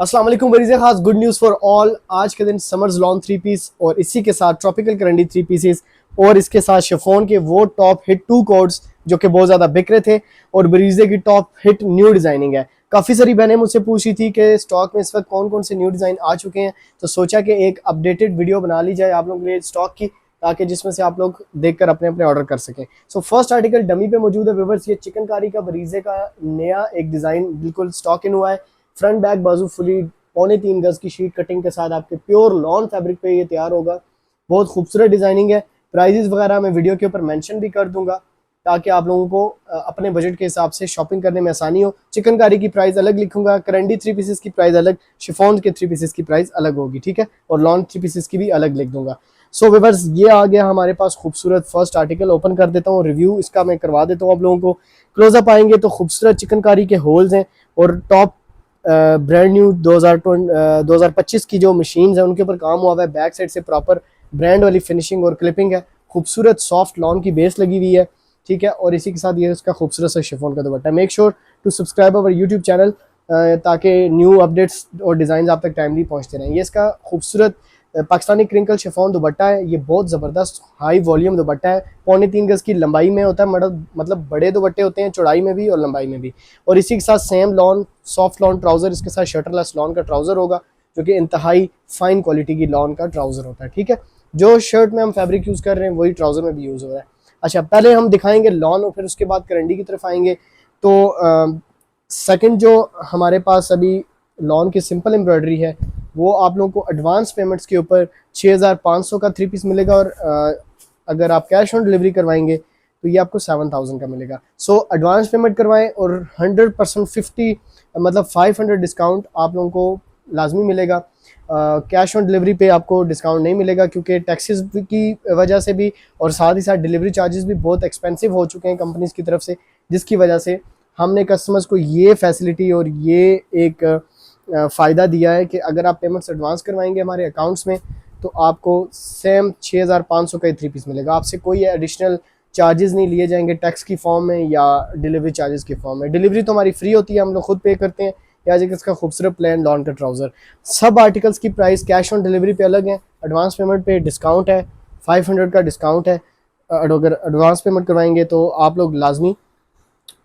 अस्सलाम वालेकुम वरीज़े खास गुड न्यूज़ फॉर ऑल। आज के दिन समर्स लॉन थ्री पीस और इसी के साथ ट्रॉपिकल करंडी थ्री पीसेस और इसके साथ शिफॉन के वो टॉप हिट टू कोड्स जो कि बहुत ज़्यादा बिक रहे थे और वरीज़े की टॉप हिट न्यू डिज़ाइनिंग है। काफ़ी सारी बहनें मुझसे पूछी थी कि स्टॉक में इस वक्त कौन कौन से न्यू डिज़ाइन आ चुके हैं, तो सोचा कि एक अपडेटेड वीडियो बना ली जाए आप लोगों के लिए स्टॉक की, ताकि जिसमें से आप लोग देखकर अपने अपने ऑर्डर कर सकें। सो फर्स्ट आर्टिकल डमी पे मौजूद है व्यूअर्स। ये चिकनकारी का वरीज़े का नया एक डिज़ाइन बिल्कुल स्टॉक इन हुआ है। फ्रंट बैक बाजू फुली 3.25 गज की शीट कटिंग के साथ आपके प्योर लॉन फैब्रिक पे ये तैयार होगा। बहुत खूबसूरत डिजाइनिंग है। प्राइजेस वगैरह मैं वीडियो के ऊपर मेंशन भी कर दूंगा ताकि आप लोगों को अपने बजट के हिसाब से शॉपिंग करने में आसानी हो। चिकनकारी की प्राइस अलग लिखूंगा, करंडी थ्री पीसेस की प्राइस अलग, शिफॉन के थ्री पीसेस की प्राइस अलग होगी, ठीक है, और लॉन थ्री पीसेस की भी अलग लिख दूंगा। सो व्यूअर्स, ये आ गया हमारे पास खूबसूरत फर्स्ट आर्टिकल। ओपन कर देता हूँ, रिव्यू इसका मैं करवा देता हूँ आप लोगों को। क्लोजअप आएंगे तो खूबसूरत चिकनकारी के होल्स हैं और टॉप ब्रांड न्यू 2025 की जो मशीन्स हैं उनके ऊपर काम हुआ है। बैक साइड से प्रॉपर ब्रांड वाली फिनिशिंग और क्लिपिंग है। खूबसूरत सॉफ्ट लॉन की बेस लगी हुई है, ठीक है, और इसी के साथ ये इसका खूबसूरत सा शिफॉन का dupatta. Make sure to subscribe our YouTube channel ताकि न्यू अपडेट्स और डिज़ाइन आप तक टाइमली पहुंचते रहें। ये इसका खूबसूरत पाकिस्तानी क्रिंकल शिफॉन दुपट्टा है। ये बहुत ज़बरदस्त हाई वॉल्यूम दुपट्टा है। 3.25 गज की लंबाई में होता है, मतलब बड़े दुपट्टे होते हैं चौड़ाई में भी और लंबाई में भी। और इसी के साथ same lawn soft lawn trouser, इसके साथ शटरलेस लॉन का ट्राउज़र होगा जो कि इंतहाई फाइन क्वालिटी की लॉन का ट्राउज़र होता है, ठीक है। जो शर्ट में हम फैब्रिक यूज़ कर रहे हैं वही ट्राउज़र में भी यूज़ हो रहा है। अच्छा, पहले हम दिखाएंगे लॉन और फिर उसके बाद करंडी की तरफ आएंगे। तो सेकंड जो हमारे पास अभी लॉन की सिंपल एम्ब्रॉयडरी है वो आप लोगों को एडवांस पेमेंट्स के ऊपर 6500 का थ्री पीस मिलेगा और अगर आप कैश ऑन डिलीवरी करवाएंगे तो ये आपको 7000 का मिलेगा। सो एडवांस पेमेंट करवाएं और 100% 500 डिस्काउंट आप लोगों को लाजमी मिलेगा। कैश ऑन डिलीवरी पे आपको डिस्काउंट नहीं मिलेगा क्योंकि टैक्सेस की वजह से भी और साथ ही साथ डिलीवरी चार्जेस भी बहुत एक्सपेंसिव हो चुके हैं कंपनीज की तरफ से, जिसकी वजह से हमने कस्टमर्स को ये फैसिलिटी और ये एक फ़ायदा दिया है कि अगर आप पेमेंट्स एडवांस करवाएंगे हमारे अकाउंट्स में तो आपको सेम 6500 का ही थ्री पीस मिलेगा। आपसे कोई एडिशनल चार्जेस नहीं लिए जाएंगे टैक्स की फॉर्म में या डिलीवरी चार्जेस की फॉर्म में। डिलीवरी तो हमारी फ्री होती है, हम लोग खुद पे करते हैं। या जैसे इसका खूबसूरत प्लेन लॉन का ट्राउज़र। सब आर्टिकल्स की प्राइस कैश ऑन डिलीवरी पे अलग है, एडवांस पेमेंट पे डिस्काउंट है, 500 का डिस्काउंट है। अगर एडवांस पेमेंट करवाएंगे तो आप लोग लाजमी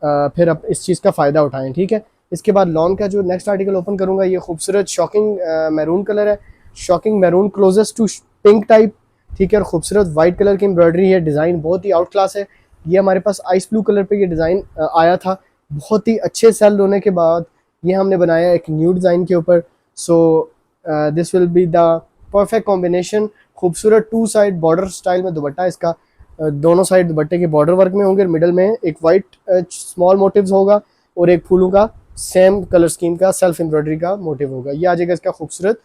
फिर अब इस चीज़ का फ़ायदा उठाएं, ठीक है। इसके बाद लॉन का जो नेक्स्ट आर्टिकल ओपन करूंगा ये खूबसूरत शॉकिंग मैरून कलर है। Shocking maroon closest to pink type, ठीक है, और खूबसूरत वाइट कलर की एम्ब्रॉयडरी है। डिज़ाइन बहुत ही आउट क्लास है। ये हमारे पास आइस ब्लू कलर पे ये डिज़ाइन आया था, बहुत ही अच्छे सेल होने के बाद ये हमने बनाया एक न्यू डिज़ाइन के ऊपर। So this will be the perfect combination. खूबसूरत टू साइड बॉर्डर स्टाइल में दुपट्टा इसका, दोनों साइड दुपट्टे के बॉर्डर वर्क में होंगे, मिडल में एक वाइट स्मॉल मोटिव्स होगा और एक फूलों का सेम कलर स्कीम का सेल्फ एम्ब्रॉयडरी का मोटिव होगा। ये आ जाएगा इसका खूबसूरत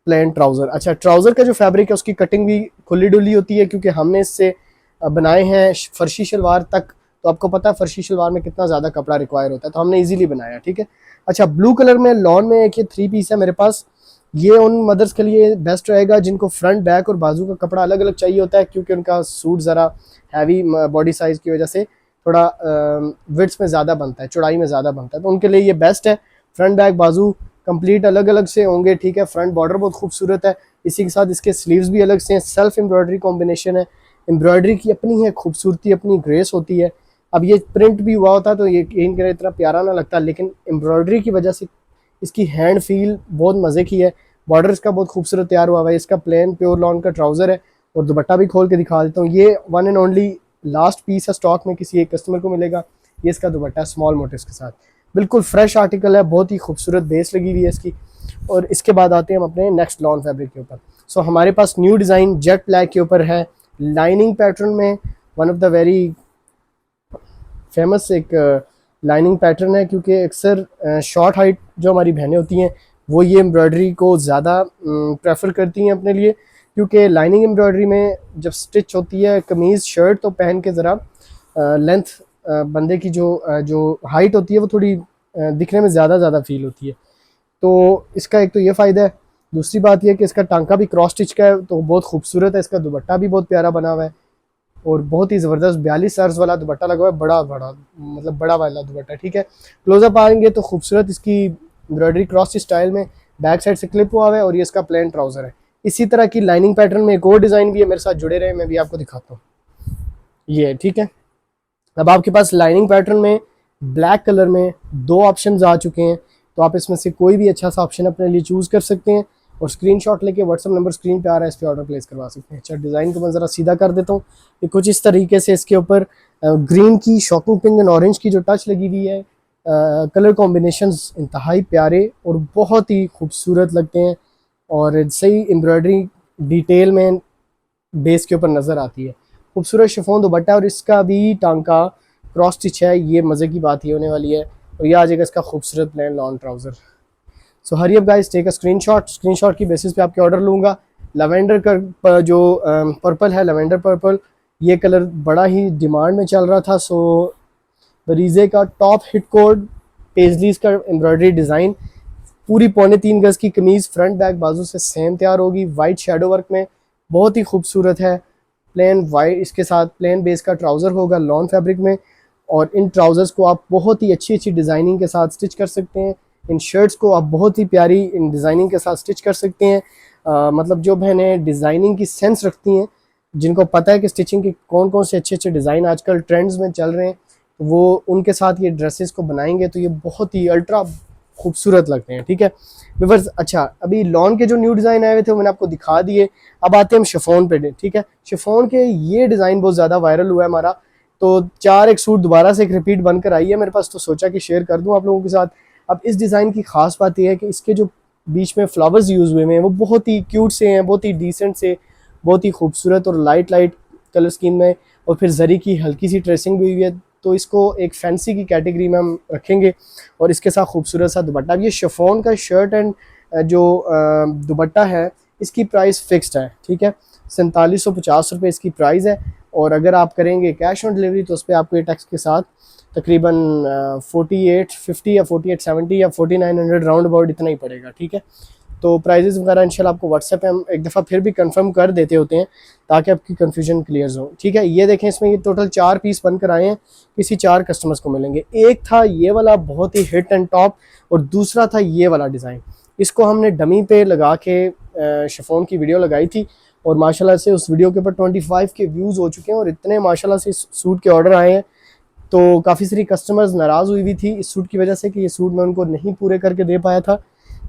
प्लेन ट्राउज़र। अच्छा, ट्राउज़र का जो फैब्रिक है उसकी कटिंग भी खुली डुली होती है क्योंकि हमने इससे बनाए हैं फर्शी शलवार तक। तो आपको पता है फर्शी शलवार में कितना ज़्यादा कपड़ा रिक्वायर होता है, तो हमने इजीली बनाया, ठीक है। अच्छा, ब्लू कलर में लॉन में एक ये थ्री पीस है मेरे पास। ये उन मदर्स के लिए बेस्ट रहेगा जिनको फ्रंट बैक और बाजू का कपड़ा अलग अलग चाहिए होता है क्योंकि उनका सूट ज़रा हैवी बॉडी साइज़ की वजह से थोड़ा विड्थ में ज़्यादा बनता है, चौड़ाई में ज़्यादा बनता है, तो उनके लिए ये बेस्ट है। फ्रंट बैक बाजू कंप्लीट अलग अलग से होंगे, ठीक है। फ्रंट बॉर्डर बहुत खूबसूरत है, इसी के साथ इसके स्लीव्स भी अलग से हैं। सेल्फ एम्ब्रॉयडरी कॉम्बिनेशन है। एम्ब्रॉयडरी की अपनी है खूबसूरती, अपनी ग्रेस होती है। अब ये प्रिंट भी हुआ होता तो ये यकीन करें इतना प्यारा ना लगता, लेकिन एम्ब्रॉयडरी की वजह से इसकी हैंड फील बहुत मज़े की है। बॉर्डर इसका बहुत खूबसूरत तैयार हुआ है। इसका प्लेन प्योर लॉन का ट्राउज़र है और दुपट्टा भी खोल के दिखा देता हूँ। ये one and only last piece है स्टॉक में, किसी एक कस्टमर को मिलेगा। ये इसका दुपट्टा स्मॉल मोटिव्स के साथ, बिल्कुल फ्रेश आर्टिकल है, बहुत ही खूबसूरत बेस लगी हुई है इसकी। और इसके बाद आते हैं हम अपने नेक्स्ट लॉन फैब्रिक के ऊपर। सो हमारे पास न्यू डिज़ाइन जेट ब्लैक के ऊपर है, लाइनिंग पैटर्न में। One of the very famous एक लाइनिंग पैटर्न है क्योंकि अक्सर शॉर्ट हाइट जो हमारी बहनें होती हैं वो ये एम्ब्रॉयडरी को ज़्यादा प्रेफर करती हैं अपने लिए, क्योंकि लाइनिंग एम्ब्रॉयडरी में जब स्टिच होती है कमीज़ शर्ट तो पहन के ज़रा लेंथ बंदे की जो हाइट होती है वो थोड़ी दिखने में ज़्यादा फील होती है। तो इसका एक तो ये फ़ायदा है। दूसरी बात यह कि इसका टांका भी क्रॉस स्टिच का है तो बहुत खूबसूरत है। इसका दुपट्टा भी बहुत प्यारा बना हुआ है और बहुत ही ज़बरदस्त 42 सर्ज वाला दुपट्टा लगा हुआ है, बड़ा वाला दुपट्टा, ठीक है। क्लोजअप आएंगे तो खूबसूरत इसकी एम्ब्रॉयडरी क्रॉस स्टाइल में, बैक साइड से क्लिप हुआ है और ये इसका प्लेन ट्राउज़र है। इसी तरह की लाइनिंग पैटर्न में एक और डिज़ाइन भी है, मेरे साथ जुड़े रहे, मैं भी आपको दिखाता हूँ। ये ठीक है, अब आपके पास लाइनिंग पैटर्न में ब्लैक कलर में 2 ऑप्शंस आ चुके हैं, तो आप इसमें से कोई भी अच्छा सा ऑप्शन अपने लिए चूज़ कर सकते हैं और स्क्रीनशॉट लेके व्हाट्सअप नंबर स्क्रीन पे आ रहा है, इस पर ऑर्डर प्लेस करवा सकते हैं। अच्छा, डिज़ाइन को मैं ज़रा सीधा कर देता हूँ। ये कुछ इस तरीके से इसके ऊपर ग्रीन की शॉकिंग पिंक एंड ऑरेंज की जो टच लगी हुई है, कलर कॉम्बिनेशंस इंतहाई प्यारे और बहुत ही खूबसूरत लगते हैं और सही एम्ब्रॉयडरी डिटेल में बेस के ऊपर नज़र आती है। खूबसूरत शिफॉन दुपट्टा और इसका भी टांका क्रॉस स्टिच है, ये मज़े की बात ये होने वाली है। और ये आ जाएगा इसका खूबसूरत plain long trouser. So hurry up guys, take a screenshot की बेसिस पे आपके ऑर्डर लूँगा। लवेंडर का जो पर्पल है, लवेंडर पर्पल, ये कलर बड़ा ही डिमांड में चल रहा था। सो बरीज़े का टॉप हिट कोड, पेजलीज का एम्ब्रॉयडरी डिज़ाइन, पूरी 3.25 गज़ की कमीज़, फ्रंट बैक बाजू से सेम तैयार होगी, वाइट शेडो वर्क में, बहुत ही खूबसूरत है। प्लेन वाइट, इसके साथ प्लेन बेस का ट्राउज़र होगा लॉन फैब्रिक में और इन ट्राउज़र्स को आप बहुत ही अच्छी अच्छी डिज़ाइनिंग के साथ स्टिच कर सकते हैं। इन शर्ट्स को आप बहुत ही प्यारी इन डिज़ाइनिंग के साथ स्टिच कर सकते हैं। मतलब जो बहनें डिज़ाइनिंग की सेंस रखती हैं, जिनको पता है कि स्टिचिंग के कौन कौन से अच्छे अच्छे डिज़ाइन आजकल ट्रेंड्स में चल रहे हैं, वो उनके साथ ये ड्रेसेस को बनाएंगे तो ये बहुत ही अल्ट्रा खूबसूरत लगते हैं। ठीक है व्यूअर्स, अच्छा अभी लॉन के जो न्यू डिज़ाइन आए हुए थे वो मैंने आपको दिखा दिए। अब आते हैं हम शिफॉन पे। ठीक है, शिफॉन के ये डिज़ाइन बहुत ज़्यादा वायरल हुआ है हमारा, तो 4 एक सूट दोबारा से एक रिपीट बनकर आई है मेरे पास, तो सोचा कि शेयर कर दूं आप लोगों के साथ। अब इस डिज़ाइन की खास बात यह है कि इसके जो बीच में फ्लावर्स यूज़ हुए हैं वो बहुत ही क्यूट से हैं, बहुत ही डिसेंट से, बहुत ही खूबसूरत और लाइट कलर स्कीम में, और फिर जरी की हल्की सी ट्रेसिंग भी हुई है, तो इसको एक फैंसी की कैटेगरी में हम रखेंगे। और इसके साथ खूबसूरत सा दुपट्टा। अब ये शिफॉन का शर्ट एंड जो दुपट्टा है इसकी प्राइस फिक्स्ड है। ठीक है, 4750 रुपये इसकी प्राइस है, और अगर आप करेंगे कैश ऑन डिलीवरी तो उस पर आपको ये टैक्स के साथ तकरीबन 4850 या 4870 या 4900 राउंड अबाउट इतना ही पड़ेगा। ठीक है, तो प्राइजेस वगैरह इंशाल्लाह आपको व्हाट्सएप पे हम एक दफ़ा फिर भी कंफर्म कर देते होते हैं ताकि आपकी कन्फ्यूजन क्लियर हो। ठीक है, ये देखें, इसमें ये टोटल 4 पीस बनकर आए हैं, किसी 4 कस्टमर्स को मिलेंगे। एक था ये वाला बहुत ही हिट एंड टॉप, और दूसरा था ये वाला डिज़ाइन। इसको हमने डमी पे लगा के शिफॉन की वीडियो लगाई थी और माशाल्लाह से उस वीडियो के ऊपर 25 के व्यूज़ हो चुके हैं और इतने माशाल्लाह से इस सूट के ऑर्डर आए हैं। तो काफ़ी सारी कस्टमर्स नाराज़ हुई हुई थी इस सूट की वजह से कि ये सूट मैं उनको नहीं पूरे करके दे पाया था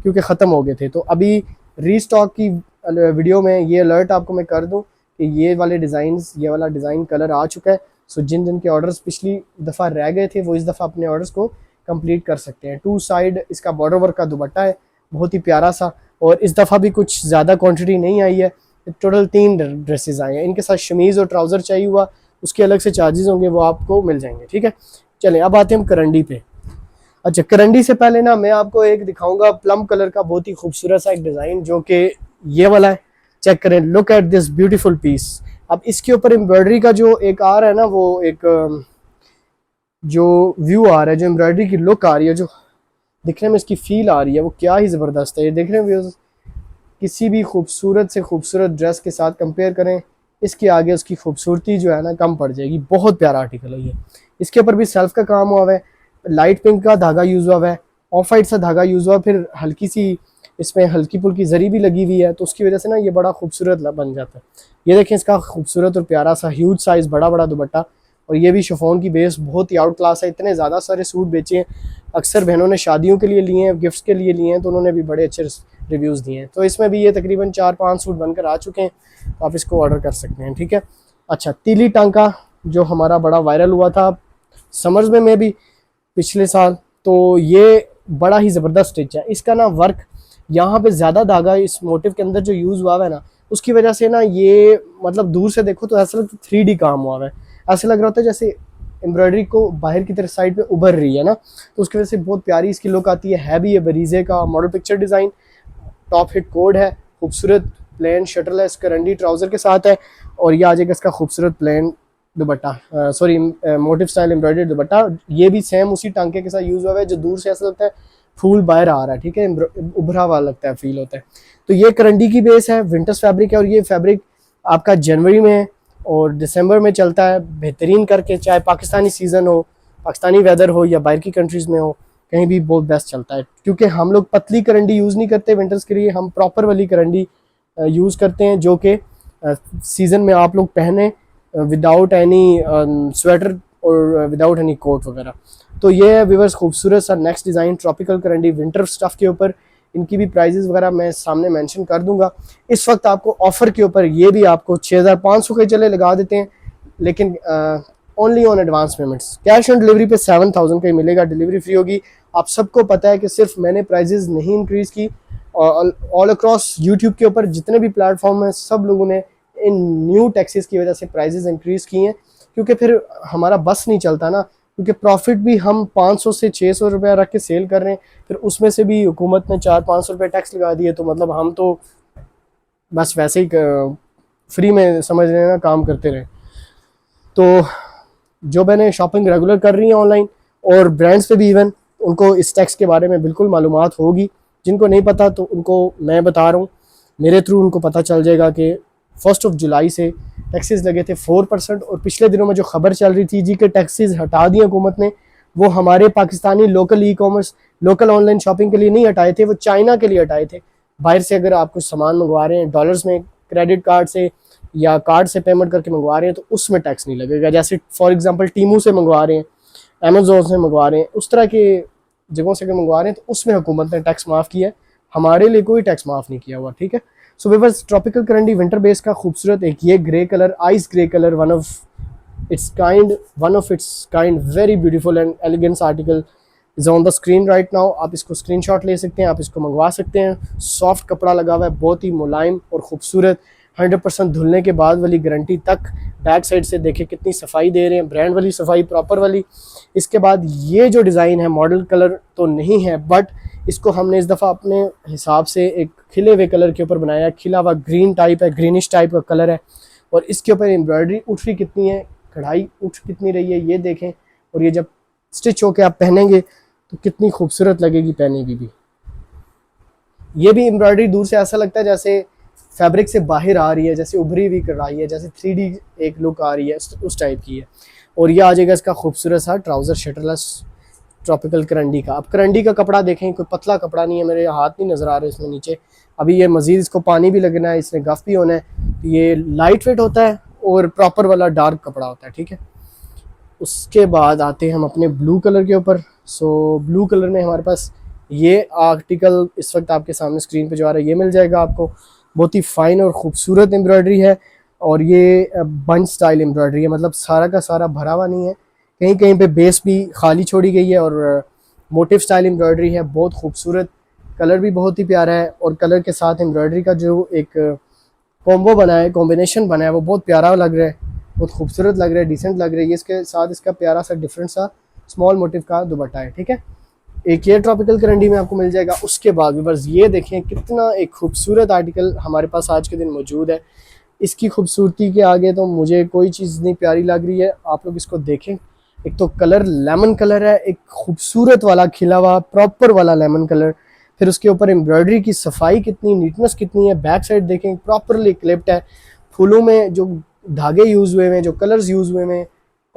क्योंकि ख़त्म हो गए थे। तो अभी रीस्टॉक की वीडियो में ये अलर्ट आपको मैं कर दूं कि ये वाले डिज़ाइंस, ये वाला डिज़ाइन कलर आ चुका है। सो जिन जिन के ऑर्डर्स पिछली दफ़ा रह गए थे वो इस दफ़ा अपने ऑर्डर्स को कंप्लीट कर सकते हैं। 2 साइड इसका बॉर्डर वर्क का दुपट्टा है, बहुत ही प्यारा सा, और इस दफ़ा भी कुछ ज़्यादा क्वान्टिटी नहीं आई है, टोटल 3 ड्रेसेस आए हैं। इनके साथ शमीज़ और ट्राउज़र चाहिए हुआ उसके अलग से चार्जेस होंगे, वो आपको मिल जाएंगे। ठीक है, चलें अब आते हैं हम करंडी पे। अच्छा, करंडी से पहले ना मैं आपको एक दिखाऊंगा प्लम कलर का बहुत ही खूबसूरत सा एक डिज़ाइन, जो कि ये वाला है। चेक करें, look at this beautiful piece. अब इसके ऊपर एम्ब्रॉयडरी का जो एक आ रहा है ना, वो एक जो व्यू आ रहा है, जो एम्ब्रॉयडरी की लुक आ रही है, जो दिखने में इसकी फील आ रही है, वो क्या ही ज़बरदस्त है। ये देख रहे हैं व्यूअर्स, किसी भी खूबसूरत से खूबसूरत ड्रेस के साथ कंपेयर करें, इसके आगे उसकी खूबसूरती जो है ना कम पड़ जाएगी। बहुत प्यारा आर्टिकल है ये। इसके ऊपर भी सेल्फ का काम हुआ है, लाइट पिंक का धागा यूज़ हुआ है, ऑफ वाइट सा धागा यूज़ हुआ, फिर हल्की सी इसमें हल्की फुल्की जरी भी लगी हुई है, तो उसकी वजह से ना ये बड़ा खूबसूरत बन जाता है। ये देखें, इसका खूबसूरत और प्यारा सा ह्यूज साइज़ बड़ा बड़ा दुपट्टा, और ये भी शिफॉन की बेस बहुत ही आउट क्लास है। इतने ज़्यादा सारे सूट बेचे हैं, अक्सर बहनों ने शादियों के लिए लिए हैं, गिफ्ट्स के लिए लिए हैं, तो उन्होंने भी बड़े अच्छे रिव्यूज़ दिए हैं। तो इसमें भी ये तकरीबन 4-5 सूट बनकर आ चुके हैं, तो आप इसको ऑर्डर कर सकते हैं। ठीक है, अच्छा, तीली टांका जो हमारा बड़ा वायरल हुआ था समर्स में भी पिछले साल, तो ये बड़ा ही ज़बरदस्त स्टिच है। इसका ना वर्क यहाँ पे ज़्यादा धागा इस मोटिव के अंदर जो यूज़ हुआ है ना, उसकी वजह से ना ये मतलब दूर से देखो तो ऐसा लगता है 3D काम हुआ है, ऐसे लग रहा होता है जैसे एम्ब्रॉयडरी को बाहर की तरफ साइड पे उभर रही है ना, तो उसकी वजह से बहुत प्यारी इसकी लुक आती है भी ये बरीज़े का model picture design, top hit code है, खूबसूरत प्लेन शटरलेस करंडी ट्राउज़र के साथ है, और ये आ जाएगा इसका खूबसूरत plain dupatta, sorry motive style embroidered dupatta. ये भी सेम उसी टांके के साथ यूज़ हुआ है, जो दूर से ऐसा लगता है फूल बाहर आ रहा है। ठीक है, उभरा हुआ लगता है, फील होता है। तो ये करंडी की बेस है, विंटर्स फैब्रिक है, और ये फैब्रिक आपका जनवरी में और दिसंबर में चलता है बेहतरीन करके, चाहे पाकिस्तानी सीज़न हो, पाकिस्तानी वेदर हो या बाहर की कंट्रीज़ में हो, कहीं भी बहुत बेस्ट चलता है, क्योंकि हम लोग पतली करंडी यूज़ नहीं करते विंटर्स के लिए, हम प्रॉपर वाली करंडी यूज़ करते हैं जो कि सीज़न में आप लोग पहने विदाउट एनी स्वेटर और विदाउट एनी कोट वगैरह। तो ये है व्यूअर्स खूबसूरत सा next design tropical karandi winter stuff के ऊपर। इनकी भी प्राइजेस वगैरह मैं सामने मेंशन कर दूंगा। इस वक्त आपको ऑफर के ऊपर ये भी आपको 6500 के चले लगा देते हैं, लेकिन only on advance payments. Cash on delivery पे 7000 का ही मिलेगा, डिलीवरी फ्री होगी। आप सबको पता है कि सिर्फ मैंने प्राइजेस नहीं इंक्रीज़ की, ऑल अक्रॉस यूट्यूब के ऊपर जितने भी प्लेटफॉर्म हैं सब लोगों ने इन न्यू टैक्सेस की वजह से प्राइजेस इंक्रीज़ किए हैं, क्योंकि फिर हमारा बस नहीं चलता ना, क्योंकि प्रॉफिट भी हम 500 से 600 रुपया रख के सेल कर रहे हैं, फिर उसमें से भी हुकूमत ने 400-500 रुपये टैक्स लगा दिए, तो मतलब हम तो बस वैसे ही फ्री में समझ रहे हैं ना, काम करते रहे। तो जो मैंने शॉपिंग रेगुलर कर रही है ऑनलाइन और ब्रांड्स पे भी इवन, उनको इस टैक्स के बारे में बिल्कुल मालूमात होगी। जिनको नहीं पता तो उनको मैं बता रहा हूँ, मेरे थ्रू उनको पता चल जाएगा कि 1 जुलाई से टैक्सेस लगे थे 4%, और पिछले दिनों में जो खबर चल रही थी जी के टैक्सेस हटा दिए हुकूमत ने, वो हमारे Pakistani local e commerce local online shopping के लिए नहीं हटाए थे, वो चाइना के लिए हटाए थे। बाहर से अगर आप कुछ सामान मंगवा रहे हैं डॉलर्स में क्रेडिट कार्ड से या कार्ड से पेमेंट करके मंगवा रहे हैं तो उसमें टैक्स नहीं लगेगा। जैसे फॉर एग्जांपल टीमू से मंगवा रहे हैं, अमेजोन से मंगवा रहे हैं, उस तरह के जगहों से अगर मंगवा रहे हैं तो उसमें हुकूमत ने टैक्स माफ़ किया है, हमारे लिए कोई टैक्स माफ़ नहीं किया हुआ। ठीक है। So viewers, tropical karandi winter base का खूबसूरत एक ये grey colour, ice grey colour, one of its kind very beautiful and elegance article is on the screen right now. आप इसको स्क्रीनशॉट ले सकते हैं, आप इसको मंगवा सकते हैं। सॉफ्ट कपड़ा लगा हुआ है, बहुत ही मुलायम और खूबसूरत, 100% धुलने के बाद वाली गारंटी तक। बैक साइड से देखें कितनी सफाई दे रहे हैं, ब्रांड वाली सफाई, प्रॉपर वाली। इसके बाद ये जो डिज़ाइन है, मॉडल कलर तो नहीं है, बट इसको हमने इस दफ़ा अपने हिसाब से एक खिले हुए कलर के ऊपर बनाया। खिला हुआ ग्रीन टाइप है, ग्रीनिश टाइप का कलर है, और इसके ऊपर एम्ब्रॉयडरी उठ रही कितनी है, कढ़ाई उठ कितनी रही है, ये देखें। और ये जब स्टिच होके आप पहनेंगे तो कितनी खूबसूरत लगेगी पहने की भी। ये भी एम्ब्रॉयडरी दूर से ऐसा लगता है जैसे फैब्रिक से बाहर आ रही है, जैसे उभरी हुई कढ़ाई है, जैसे 3D एक लुक आ रही है, उस टाइप की है। और ये आ जाएगा इसका खूबसूरत सा ट्राउज़र शटरलेस ट्रॉपिकल करंडी का। अब करंडी का कपड़ा देखें, कोई पतला कपड़ा नहीं है, मेरे हाथ नहीं नज़र आ रहे इसमें नीचे। अभी ये मज़ीद इसको पानी भी लगना है, इसमें गफ भी होना है। ये लाइट वेट होता है और प्रॉपर वाला डार्क कपड़ा होता है। ठीक है। उसके बाद आते हैं हम अपने ब्लू कलर के ऊपर। सो ब्लू कलर में हमारे पास ये आर्टिकल इस वक्त आपके सामने स्क्रीन पे जो आ रहा है ये मिल जाएगा आपको। बहुत ही फाइन और ख़ूबसूरत एम्ब्रॉयडरी है, और ये बंच स्टाइल एम्ब्रॉयडरी है, मतलब सारा का सारा भरा हुआ नहीं है, कहीं कहीं पे बेस भी खाली छोड़ी गई है, और मोटिव स्टाइल एम्ब्रॉयडरी है, बहुत खूबसूरत। कलर भी बहुत ही प्यारा है, और कलर के साथ एम्ब्रॉयडरी का जो एक कॉम्बो बना है, कॉम्बिनेशन बना है, वो बहुत प्यारा लग रहा है, बहुत खूबसूरत लग रहा है, डिसेंट लग रहा है। इसके साथ इसका प्यारा सा डिफरेंट सा स्मॉल मोटिव का दुपट्टा है। ठीक है। एक ये ट्रॉपिकल करंडी में आपको मिल जाएगा। उसके बाद बस ये देखें कितना एक खूबसूरत आर्टिकल हमारे पास आज के दिन मौजूद है। इसकी खूबसूरती के आगे तो मुझे कोई चीज़ नहीं प्यारी लग रही है। आप लोग इसको देखें, एक तो कलर लेमन कलर है, एक खूबसूरत वाला खिला हुआ प्रॉपर वाला लेमन कलर, फिर उसके ऊपर एम्ब्रॉयडरी की सफाई कितनी, नीटनेस कितनी है। बैक साइड देखें प्रॉपरली क्लिप्ड है, फूलों में जो धागे यूज़ हुए हैं, जो कलर्स यूज़ हुए हैं,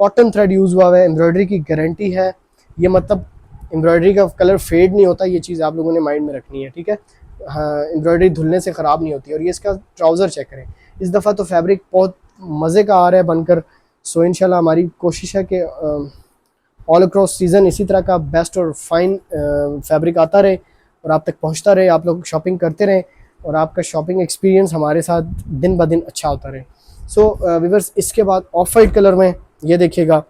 कॉटन थ्रेड यूज़ हुआ है, एम्ब्रॉयडरी की गारंटी है। ये मतलब एम्ब्रॉयडरी का कलर फेड नहीं होता, ये चीज़ आप लोगों ने माइंड में रखनी है। ठीक है। हाँ, एम्ब्रॉयडरी धुलने से ख़राब नहीं होती। और ये इसका ट्राउज़र चेक करें, इस दफ़ा तो फैब्रिक बहुत मज़े का आ रहा है बनकर। सो इंशाल्लाह हमारी कोशिश है कि ऑल अक्रॉस सीज़न इसी तरह का बेस्ट और फाइन फैब्रिक आता रहे और आप तक पहुंचता रहे, आप लोग शॉपिंग करते रहें और आपका शॉपिंग एक्सपीरियंस हमारे साथ दिन ब दिन अच्छा होता रहे। सो व्यूअर्स, इसके बाद ऑफ वाइट कलर में ये देखिएगा,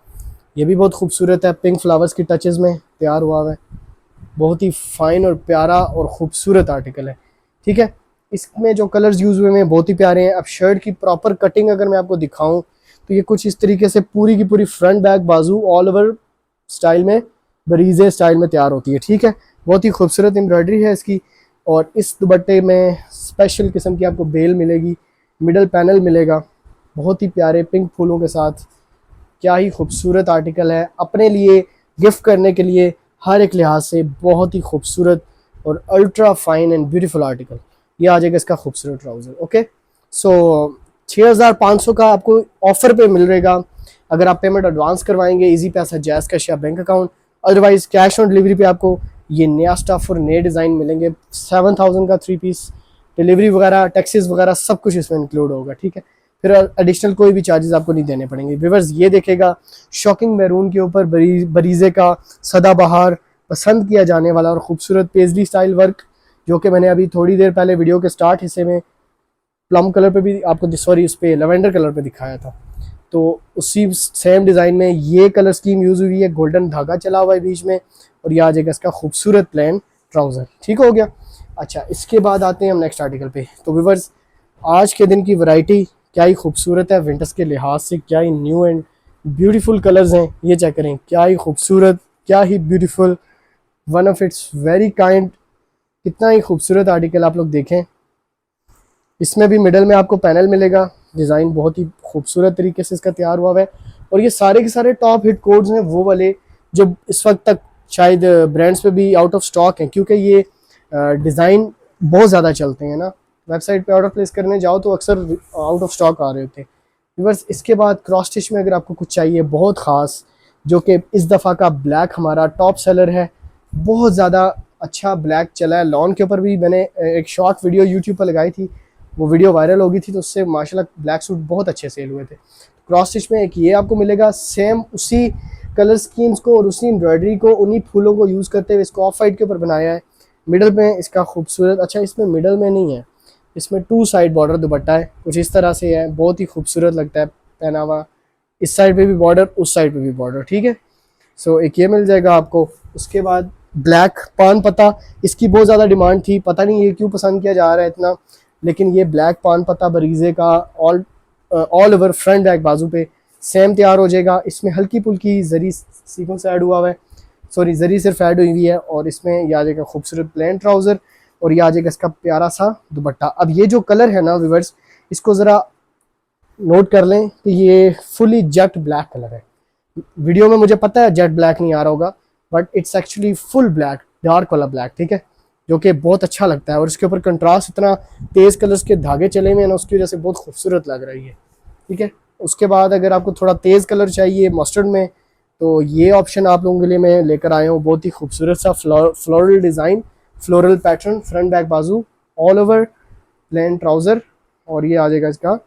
ये भी बहुत खूबसूरत है, पिंक फ्लावर्स की टचेज़ में तैयार हुआ है, बहुत ही फाइन और प्यारा और ख़ूबसूरत आर्टिकल है। ठीक है। इसमें जो कलर्स यूज़ हुए हैं बहुत ही प्यारे हैं। अब शर्ट की प्रॉपर कटिंग अगर मैं आपको दिखाऊं तो ये कुछ इस तरीके से पूरी की पूरी फ्रंट बैक बाजू ऑल ओवर स्टाइल में, बरीजे स्टाइल में तैयार होती है। ठीक है। बहुत ही खूबसूरत एम्ब्रॉयडरी है इसकी, और इस दुपट्टे में स्पेशल किस्म की आपको बेल मिलेगी, मिडल पैनल मिलेगा, बहुत ही प्यारे पिंक फूलों के साथ। क्या ही खूबसूरत आर्टिकल है, अपने लिए गिफ्ट करने के लिए हर एक लिहाज से बहुत ही खूबसूरत और ultra fine and beautiful article. ये आ जाएगा इसका खूबसूरत ट्राउज़र। ओके। सो 6500 का आपको ऑफर पे मिल रहेगा अगर आप पेमेंट एडवांस करवाएंगे, इजी पैसा, जैज़ कैश या bank account, otherwise cash on delivery पे आपको ये नया स्टफ और नए डिज़ाइन मिलेंगे। 7000 का 3 पीस, डिलीवरी वगैरह, टैक्सेस वगैरह सब कुछ इसमें इंक्लूड होगा, ठीक है। फिर एडिशनल कोई भी चार्जेस आपको नहीं देने पड़ेंगे। व्यूअर्स ये देखेगा शॉकिंग मैरून के ऊपर बरीजे का सदाबहार पसंद किया जाने वाला और खूबसूरत पेजली स्टाइल वर्क, जो कि मैंने अभी थोड़ी देर पहले वीडियो के स्टार्ट हिस्से में प्लम कलर पे भी आपको, सॉरी उस पर लेवेंडर कलर पे दिखाया था। तो उसी सेम डिज़ाइन में ये कलर स्कीम यूज़ हुई है, गोल्डन धागा चला हुआ है बीच में, और ये आ जाएगा इसका खूबसूरत प्लेन ट्राउज़र। ठीक हो गया। अच्छा, इसके बाद आते हैं हम नेक्स्ट आर्टिकल पे। तो व्यूअर्स आज के दिन की वैरायटी क्या ही खूबसूरत है, विंटर्स के लिहाज से क्या ही न्यू एंड ब्यूटीफुल कलर्स हैं। ये चेक करें, क्या ही खूबसूरत, क्या ही beautiful, one of its very kind. कितना ही खूबसूरत आर्टिकल आप लोग देखें। इसमें भी मिडल में आपको पैनल मिलेगा, डिज़ाइन बहुत ही खूबसूरत तरीके से इसका तैयार हुआ है। और ये सारे के सारे टॉप हिट कोड्स हैं, वो वाले जो इस वक्त तक शायद ब्रांड्स पे भी आउट ऑफ स्टॉक हैं, क्योंकि ये डिज़ाइन बहुत ज़्यादा चलते हैं ना। वेबसाइट पे ऑर्डर प्लेस करने जाओ तो अक्सर आउट ऑफ स्टॉक आ रहे होते हैं। बस इसके बाद क्रॉस स्टिच में अगर आपको कुछ चाहिए बहुत ख़ास, जो कि इस दफ़ा का ब्लैक हमारा टॉप सेलर है, बहुत ज़्यादा अच्छा ब्लैक चला है। लॉन के ऊपर भी मैंने एक शॉर्ट वीडियो यूट्यूब पर लगाई थी, वो वीडियो वायरल हो गई थी, तो उससे माशाल्लाह ब्लैक सूट बहुत अच्छे सेल हुए थे। क्रॉस स्टिच में एक ये आपको मिलेगा, सेम उसी कलर स्कीम्स को और उसी एम्ब्रॉयडरी को, उन्हीं फूलों को यूज़ करते हुए इसको ऑफ वाइट के ऊपर बनाया है। मिडल में इसका खूबसूरत, अच्छा इसमें मिडल में नहीं है, इसमें 2 साइड बॉर्डर दुपट्टा है, कुछ इस तरह से है, बहुत ही खूबसूरत लगता है पहना हुआ। इस साइड पे भी बॉर्डर, उस साइड पे भी बॉर्डर, ठीक है। सो एक ये मिल जाएगा आपको। उसके बाद ब्लैक पान पत्ता, इसकी बहुत ज़्यादा डिमांड थी, पता नहीं ये क्यों पसंद किया जा रहा है इतना, लेकिन ये ब्लैक पान पत्ता बरीजे का ऑल ओवर फ्रंट बैक बाजू पे सेम तैयार हो जाएगा। इसमें हल्की फुल्की जरी सीक्वेंस ऐड हुआ है, सॉरी जरी सिर्फ ऐड हुई है। और इसमें ये आ जाएगा खूबसूरत प्लेन ट्राउज़र, और ये आ जाएगा इसका प्यारा सा दुपट्टा। अब ये जो कलर है ना व्यूअर्स, इसको ज़रा नोट कर लें कि ये फुली जेट ब्लैक कलर है। वीडियो में मुझे पता है जेट ब्लैक नहीं आ रहा होगा, but it's actually full black, dark वाला ब्लैक, ठीक है, जो कि बहुत अच्छा लगता है। और इसके ऊपर कंट्रास्ट इतना तेज़ कलर्स के धागे चले हुए हैं ना, उसकी वजह से बहुत खूबसूरत लग रही है, ठीक है। उसके बाद अगर आपको थोड़ा तेज़ कलर चाहिए मस्टर्ड में, तो ये ऑप्शन आप लोगों के लिए मैं लेकर आया हूँ। बहुत ही खूबसूरत सा floral design, floral pattern, front back बाजू, ऑल ओवर प्लेन ट्राउज़र, और ये आ जाएगा इसका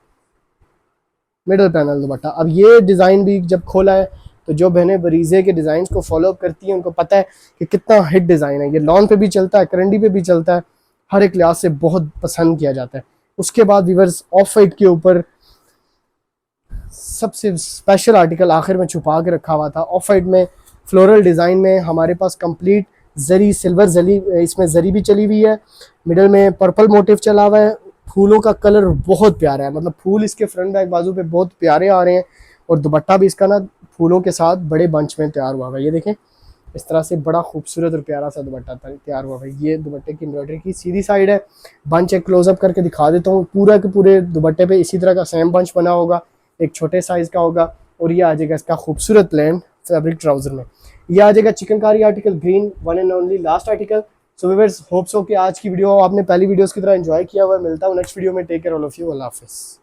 मिडल पैनल दुपट्टा। अब ये डिज़ाइन भी जब खोला है तो जो बहनें बरीजे के डिज़ाइन को फॉलो करती हैं उनको पता है कि कितना हिट डिज़ाइन है। ये लॉन पे भी चलता है, करंडी पे भी चलता है, हर एक लिहाज से बहुत पसंद किया जाता है। उसके बाद व्यूअर्स ऑफ वाइट के ऊपर सबसे स्पेशल आर्टिकल आखिर में छुपा के रखा हुआ था। ऑफ वाइट में फ्लोरल डिज़ाइन में हमारे पास कंप्लीट जरी, सिल्वर जरी, इसमें जरी भी चली हुई है, मिडल में पर्पल मोटिव चला हुआ है, फूलों का कलर बहुत प्यारा है, मतलब फूल इसके फ्रंट बैक बाजू पे बहुत प्यारे आ रहे हैं। और दुपट्टा भी इसका ना फूलों के साथ बड़े बंच में तैयार हुआ है। ये देखें इस तरह से बड़ा खूबसूरत और प्यारा सा दुपट्टा तैयार हुआ है। ये दुपट्टे की एम्ब्रॉयडरी की सीधी साइड है, बंच एक क्लोजअप करके दिखा देता हूँ। पूरा के पूरे दुपट्टे पे इसी तरह का सेम बंच बना होगा, एक छोटे साइज़ का होगा। और ये आ जाएगा इसका खूबसूरत प्लेन फैब्रिक ट्राउज़र में। ये आ जाएगा chikankari article, green, one and only last article. So viewers hope so कि आज की वीडियो आपने पहली वीडियोस की तरह एंजॉय किया हुआ है। मिलता हूँ नेक्स्ट वीडियो में। Take care all of you, अल्लाह हाफिज़।